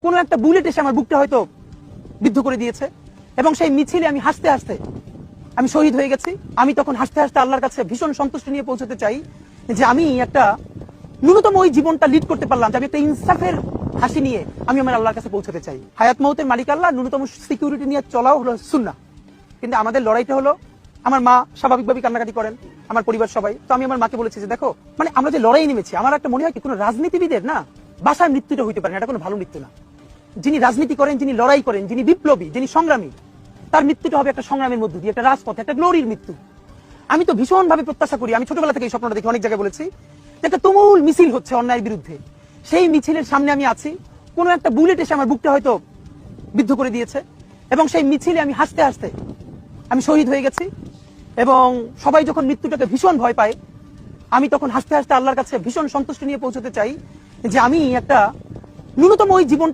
কোন একটা বুলেট এসে আমার বুকটা হয়তো বিদ্ধ করে দিয়েছে এবং সেই মিছিলে আমি হাসতে হাসতে আমি শহীদ হয়ে গেছি। আমি তখন হাসতে হাসতে আল্লাহর কাছে ভীষণ সন্তুষ্টি নিয়ে পৌঁছতে চাই যে আমি একটা ন্যূনতম ওই জীবনটা লিড করতে পারলাম, যে আমি একটা ইনসাফের হাসি নিয়ে আমি আমার আল্লাহর কাছে পৌঁছতে চাই। হায়াত মউতের মালিক আল্লাহ, ন্যূনতম সিকিউরিটি নিয়ে চলাও হলো সুন্নাহ। কিন্তু আমাদের লড়াইটা হলো, আমার মা স্বাভাবিকভাবেই কান্নাকাটি করেন, আমার পরিবার সবাই। তো আমি আমার মাকে বলেছি যে দেখো, মানে আমরা যে লড়াই নেমেছি, আমার একটা মনে হয় কি কোনো রাজনীতিবিদের না বাসায় মৃত্যুটা হইতে পারে না, এটা কোনো ভালো মৃত্যু না। যিনি রাজনীতি করেন, যিনি লড়াই করেন, যিনি বিপ্লবী, যিনি সংগ্রামী, তার মৃত্যুটা হবে একটা সংগ্রামের মধ্য দিয়ে, একটা রাজপথে, একটা গ্লোরির মৃত্যু। আমি তো ভীষণ ভাবে প্রত্যাশা করি, আমি ছোটবেলা থেকে এই স্বপ্নটা দেখি, অনেক জায়গায় বলেছি, যে একটা তুমুল মিছিল হচ্ছে অন্যায়ের বিরুদ্ধে। সেই মিছিলের সামনে আমি আছি, কোন একটা বুলেট এসে আমার বুকটা হয়তো বিদ্ধ করে দিয়েছে এবং সেই মিছিলে আমি হাসতে হাসতে আমি শহীদ হয়ে গেছি। এবং সবাই যখন মৃত্যুটাকে ভীষণ ভয় পায়, আমি তখন হাসতে হাসতে আল্লাহর কাছে ভীষণ সন্তুষ্টি নিয়ে পৌঁছতে চাই যে আমি একটা ন্যূনতম ওই জীবন